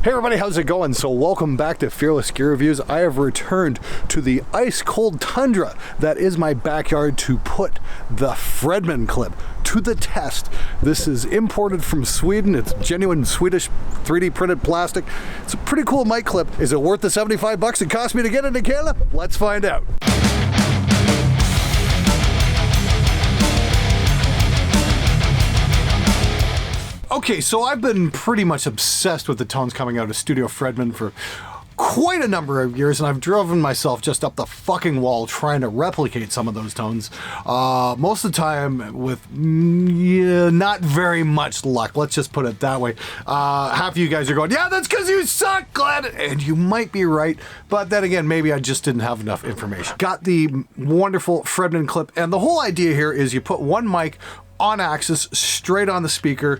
Hey everybody, how's it going? So welcome back to Fearless Gear Reviews. I have returned to the ice cold tundra that is my backyard to put the Fredman clip to the test. This is imported from Sweden. It's genuine Swedish 3D printed plastic. It's a pretty cool mic clip. Is it worth the 75 bucks it cost me to get it into Canada? Let's find out. Okay, so I've been pretty much obsessed with the tones coming out of Studio Fredman for quite a number of years, and I've driven myself just up the fucking wall trying to replicate some of those tones. Most of the time with not very much luck, let's just put it that way. Half of you guys are going, yeah, that's because you suck, Glenn! And you might be right, but then again, maybe I just didn't have enough information. Got the wonderful Fredman clip, and the whole idea here is you put one mic on axis straight on the speaker,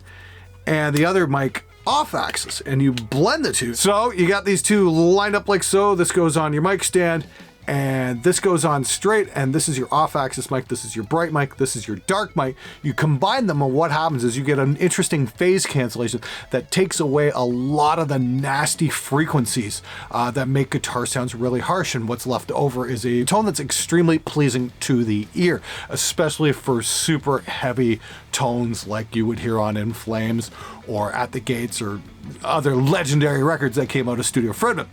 and the other mic off axis, and you blend the two. So you got these two lined up like so. This goes on your mic stand, and this goes on straight, and this is your off axis mic, this is your bright mic, this is your dark mic. You combine them, and what happens is you get an interesting phase cancellation that takes away a lot of the nasty frequencies that make guitar sounds really harsh, and what's left over is a tone that's extremely pleasing to the ear, especially for super heavy tones like you would hear on In Flames or At the Gates or other legendary records that came out of Studio Fredman.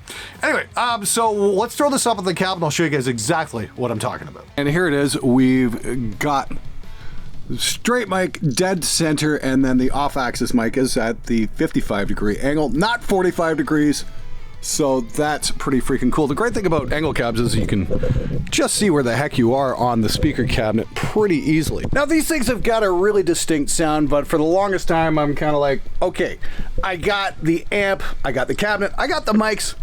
Anyway, so let's throw this up at the cab and I'll show you guys exactly what I'm talking about. And here it is. We've got straight mic, dead center, and then the off-axis mic is at the 55-degree angle, not 45 degrees. So that's pretty freaking cool. The great thing about angle cabs is you can just see where the heck you are on the speaker cabinet pretty easily. Now these things have got a really distinct sound, but for the longest time I'm kind of like, okay, I got the amp, I got the cabinet, I got the mics.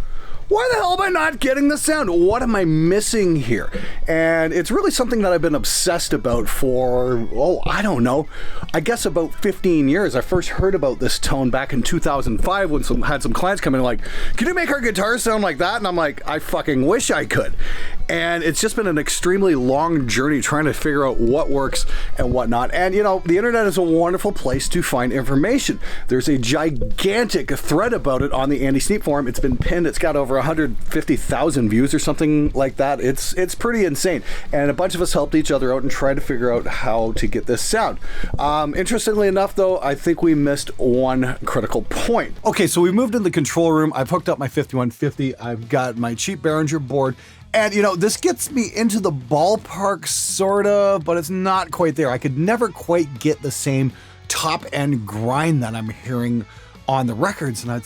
Why the hell am I not getting the sound? What am I missing here? And it's really something that I've been obsessed about for, I don't know, I guess about 15 years. I first heard about this tone back in 2005 when had some clients come in like, can you make our guitar sound like that? And I'm like, I fucking wish I could. And it's just been an extremely long journey trying to figure out what works and what not. And you know, the internet is a wonderful place to find information. There's a gigantic thread about it on the Andy Sneap forum. It's been pinned. It's got over 150,000 views or something like that. It's pretty insane. And a bunch of us helped each other out and tried to figure out how to get this sound. Interestingly enough, though, I think we missed one critical point. Okay, so we moved in the control room. I've hooked up my 5150. I've got my cheap Behringer board. And you know, this gets me into the ballpark sort of, but it's not quite there. I could never quite get the same top end grind that I'm hearing on the records, and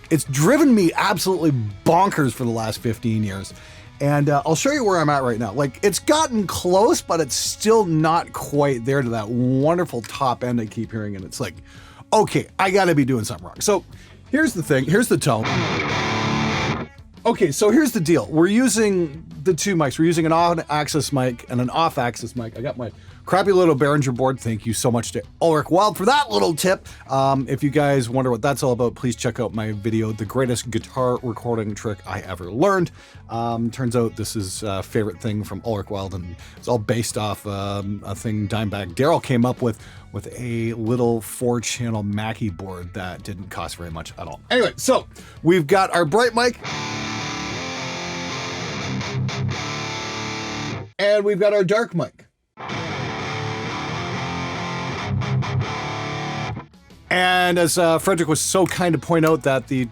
it's driven me absolutely bonkers for the last 15 years. And I'll show you where I'm at right now. Like, it's gotten close, but it's still not quite there to that wonderful top end I keep hearing, and it's like, okay, I gotta be doing something wrong. So here's the thing, here's the tone. Okay, so here's the deal. We're using the two mics. We're using an on-axis mic and an off-axis mic. I got my crappy little Behringer board. Thank you so much to Ulrich Wild for that little tip. If you guys wonder what that's all about, please check out my video, The Greatest Guitar Recording Trick I Ever Learned. Turns out this is a favorite thing from Ulrich Wild, and it's all based off a thing Dimebag Darrell came up with a little 4-channel Mackie board that didn't cost very much at all. Anyway, so we've got our bright mic, and we've got our dark mic. And as Fredrik was so kind to point out that the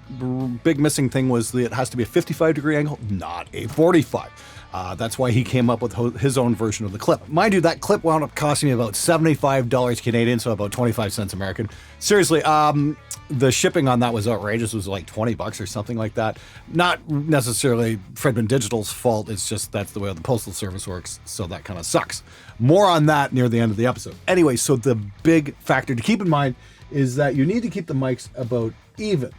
big missing thing was that it has to be a 55-degree angle, not a 45. That's why he came up with his own version of the clip. Mind you, that clip wound up costing me about $75 Canadian, so about 25 cents American. Seriously, the shipping on that was outrageous. It was like 20 bucks or something like that. Not necessarily Fredman Digital's fault. It's just that's the way the postal service works, so that kind of sucks. More on that near the end of the episode. Anyway, so the big factor to keep in mind is that you need to keep the mics about even.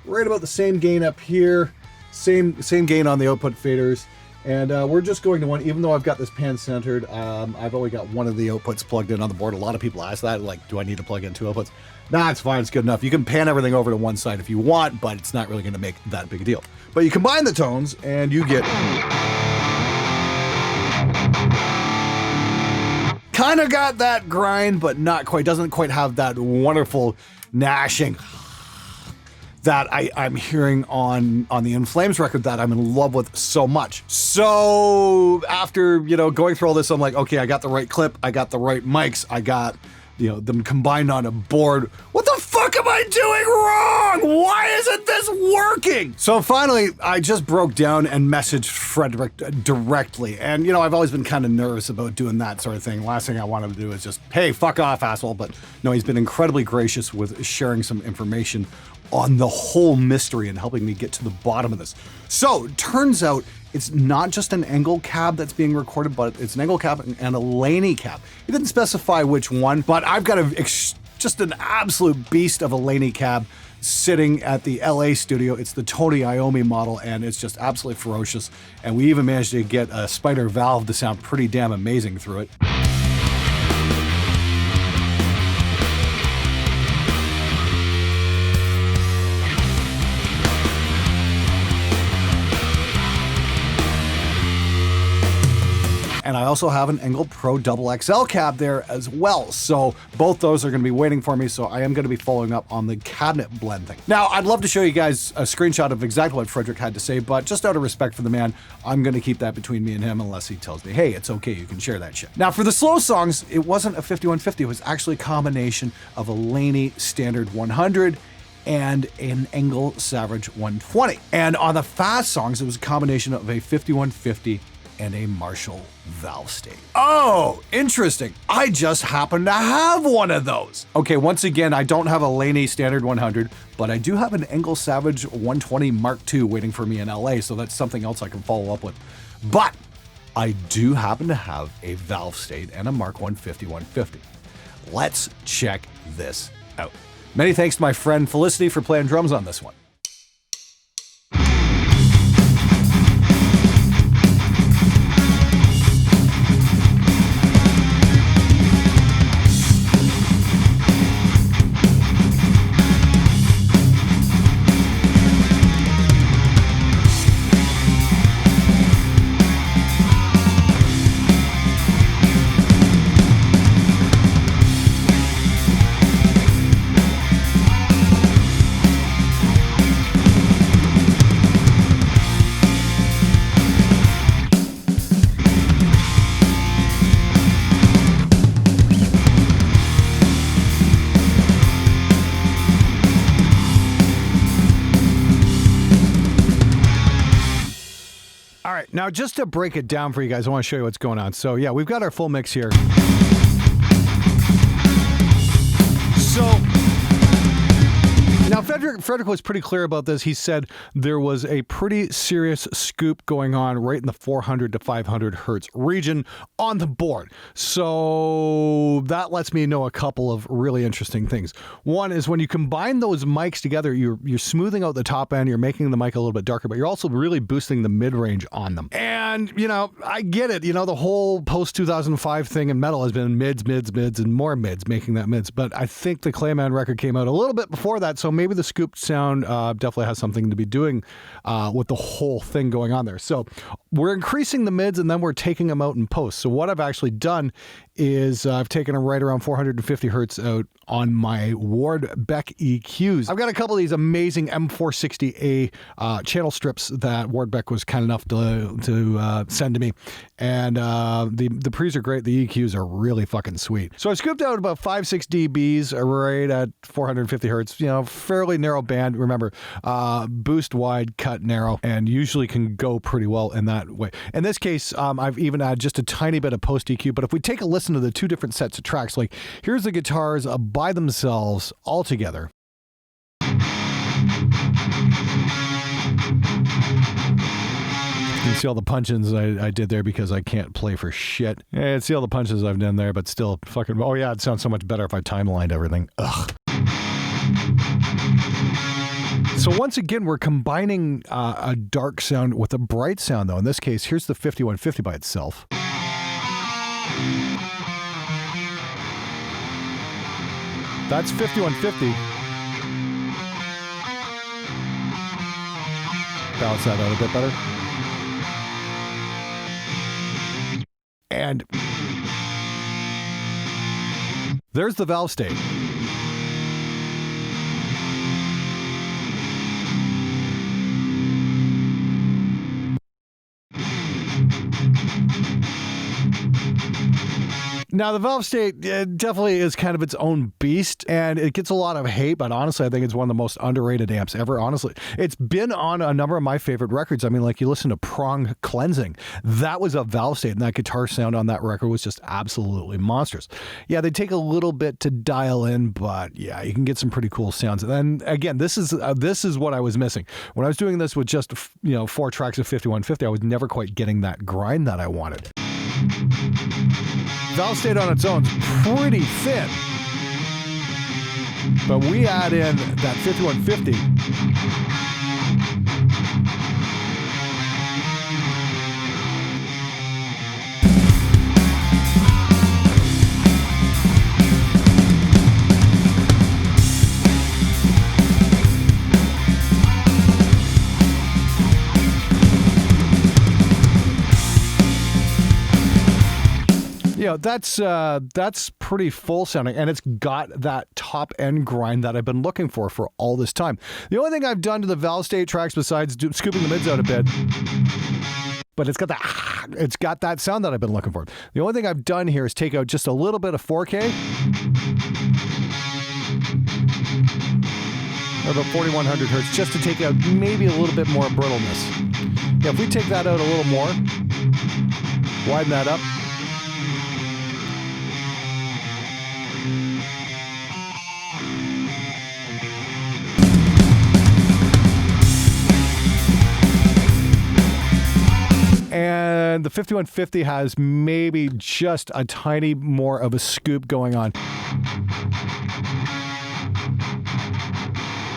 Right about the same gain up here, same gain on the output faders. And we're just going to one, even though I've got this pan centered, I've only got one of the outputs plugged in on the board. A lot of people ask that, like, do I need to plug in two outputs? Nah, it's fine, it's good enough. You can pan everything over to one side if you want, but it's not really gonna make that big a deal. But you combine the tones and you get kind of got that grind, but not quite, doesn't quite have that wonderful gnashing that I'm hearing on the In Flames record that I'm in love with so much. So after, going through all this, I'm like, okay, I got the right clip, I got the right mics, I got, them combined on a board. What the fuck am I doing wrong? Why isn't this working? So finally, I just broke down and messaged Fredrik directly. And, I've always been kind of nervous about doing that sort of thing. Last thing I wanted to do is just, hey, fuck off, asshole. But no, he's been incredibly gracious with sharing some information on the whole mystery and helping me get to the bottom of this. So it turns out it's not just an Engel cab that's being recorded, but it's an Engel cab and a Laney cab. He didn't specify which one, but I've got just an absolute beast of a Laney cab sitting at the LA studio. It's the Tony Iommi model, and it's just absolutely ferocious. And we even managed to get a spider valve to sound pretty damn amazing through it. And I also have an Engel Pro Double XL cab there as well. So both those are going to be waiting for me. So I am going to be following up on the cabinet blend thing. Now, I'd love to show you guys a screenshot of exactly what Fredrik had to say, but just out of respect for the man, I'm going to keep that between me and him unless he tells me, hey, it's okay, you can share that shit. Now, for the slow songs, it wasn't a 5150. It was actually a combination of a Laney Standard 100 and an Engel Savage 120. And on the fast songs, it was a combination of a 5150 and a Marshall valve state. Oh, interesting. I just happen to have one of those. Okay, once again, I don't have a Laney Standard 100, but I do have an Engel Savage 120 Mark II waiting for me in LA, so that's something else I can follow up with. But I do happen to have a valve state and a Mark 150 150. Let's check this out. Many thanks to my friend Felicity for playing drums on this one. Now, just to break it down for you guys, I want to show you what's going on. So yeah, we've got our full mix here. So now Fredrik was pretty clear about this. He said there was a pretty serious scoop going on right in the 400 to 500 hertz region on the board. So that lets me know a couple of really interesting things. One is when you combine those mics together, you're smoothing out the top end, you're making the mic a little bit darker, but you're also really boosting the mid-range on them. And, I get it. The whole post-2005 thing in metal has been mids, and more mids, making that mids. But I think the Clayman record came out a little bit before that, so maybe the scoop sound definitely has something to be doing with the whole thing going on there. So we're increasing the mids and then we're taking them out in post. So what I've actually done is I've taken them right around 450 hertz out on my Ward Beck EQs. I've got a couple of these amazing M460A channel strips that Ward Beck was kind enough to send to me. And the pre's are great. The EQs are really fucking sweet. So I scooped out about 5-6 dBs right at 450 hertz, fairly narrow band. Remember, boost wide, cut narrow, and usually can go pretty well in that way. In this case, I've even added just a tiny bit of post EQ, but if we take a listen to the two different sets of tracks, like here's the guitars by themselves all together. You can see all the punch-ins I did there because I can't play for shit. Yeah, see all the punches I've done there, but still fucking, oh yeah, it sounds so much better if I timelined everything. Ugh. So once again, we're combining a dark sound with a bright sound, though. In this case, here's the 5150 by itself. That's 5150. Balance that out a bit better. And there's the valve state. Now, the Valve State definitely is kind of its own beast, and it gets a lot of hate, but honestly, I think it's one of the most underrated amps ever, honestly. It's been on a number of my favorite records. I mean, like, you listen to Prong Cleansing. That was a Valve State, and that guitar sound on that record was just absolutely monstrous. Yeah, they take a little bit to dial in, but yeah, you can get some pretty cool sounds. And then, again, this is what I was missing. When I was doing this with just, 4 tracks of 5150, I was never quite getting that grind that I wanted. Valve State on its own is pretty thin, but we add in that 5150. That's pretty full sounding, and it's got that top end grind that I've been looking for all this time. The only thing I've done to the Valve State tracks besides scooping the mids out a bit, but it's got that sound that I've been looking for. The only thing I've done here is take out just a little bit of 4K, about 4100 hertz, just to take out maybe a little bit more brittleness. Yeah, if we take that out a little more, widen that up. And the 5150 has maybe just a tiny more of a scoop going on.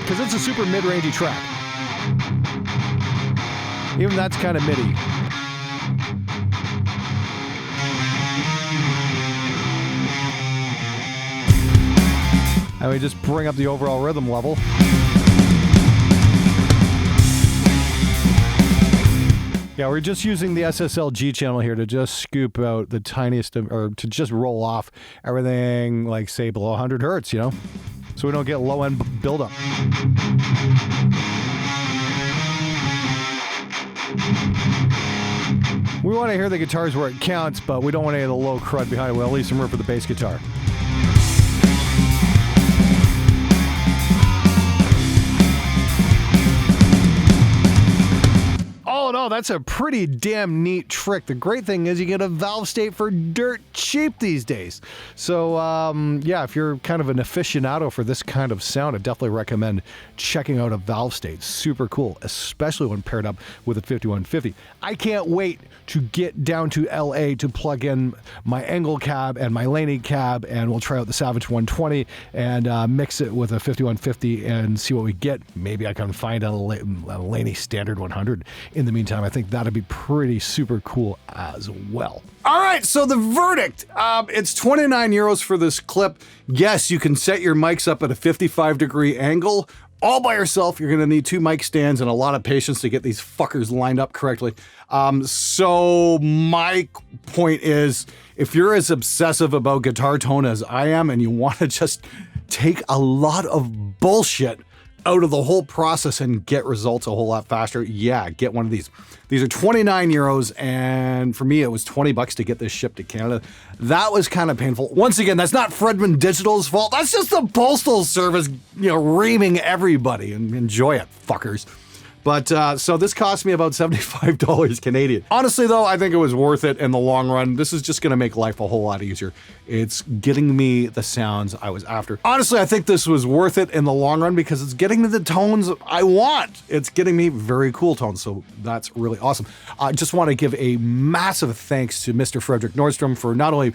Because it's a super mid-rangey track. Even that's kind of MIDI. And we just bring up the overall rhythm level. Yeah, we're just using the SSL G channel here to just scoop out the tiniest, or to just roll off everything, like, say, below 100 hertz, so we don't get low-end buildup. We want to hear the guitars where it counts, but we don't want any of the low crud behind it. We'll leave some room for the bass guitar. Oh, that's a pretty damn neat trick. The great thing is you get a Valve State for dirt cheap these days. So, yeah, if you're kind of an aficionado for this kind of sound, I definitely recommend checking out a Valve State. Super cool, especially when paired up with a 5150. I can't wait to get down to LA to plug in my Engel cab and my Laney cab, and we'll try out the Savage 120 and mix it with a 5150 and see what we get. Maybe I can find a Laney Standard 100 in the meantime. I think that'd be pretty super cool as well. All right, so the verdict. It's 29 euros for this clip. Yes, you can set your mics up at a 55-degree angle. All by yourself. You're going to need 2 mic stands and a lot of patience to get these fuckers lined up correctly. So my point is, if you're as obsessive about guitar tone as I am and you want to just take a lot of bullshit out of the whole process and get results a whole lot faster, yeah, get one of these. These are 29 euros, and for me, it was 20 bucks to get this shipped to Canada. That was kind of painful. Once again, that's not Fredman Digital's fault. That's just the Postal Service, reaming everybody. And enjoy it, fuckers. But so this cost me about $75 Canadian. Honestly, though, I think it was worth it in the long run. This is just going to make life a whole lot easier. It's getting me the sounds I was after. Honestly, I think this was worth it in the long run because it's getting me the tones I want. It's getting me very cool tones, so that's really awesome. I just want to give a massive thanks to Mr. Fredrik Nordstrom for not only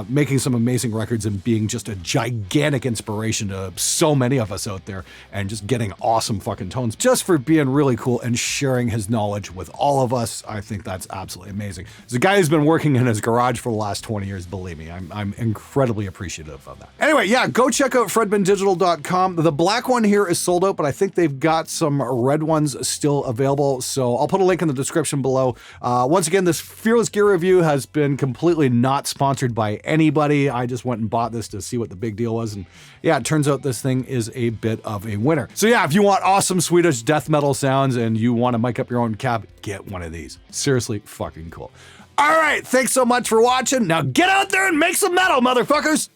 making some amazing records and being just a gigantic inspiration to so many of us out there and just getting awesome fucking tones, just for being really cool and sharing his knowledge with all of us. I think that's absolutely amazing. As a guy who's been working in his garage for the last 20 years, believe me, I'm incredibly appreciative of that. Anyway, yeah, go check out fredmandigital.com. The black one here is sold out, but I think they've got some red ones still available, so I'll put a link in the description below. Once again, this Fearless Gear review has been completely not sponsored by anybody. I just went and bought this to see what the big deal was, and yeah, it turns out this thing is a bit of a winner. So yeah, if you want awesome Swedish death metal sounds and you want to mic up your own cab, get one of these. Seriously fucking cool. All right, thanks so much for watching. Now get out there and make some metal, motherfuckers!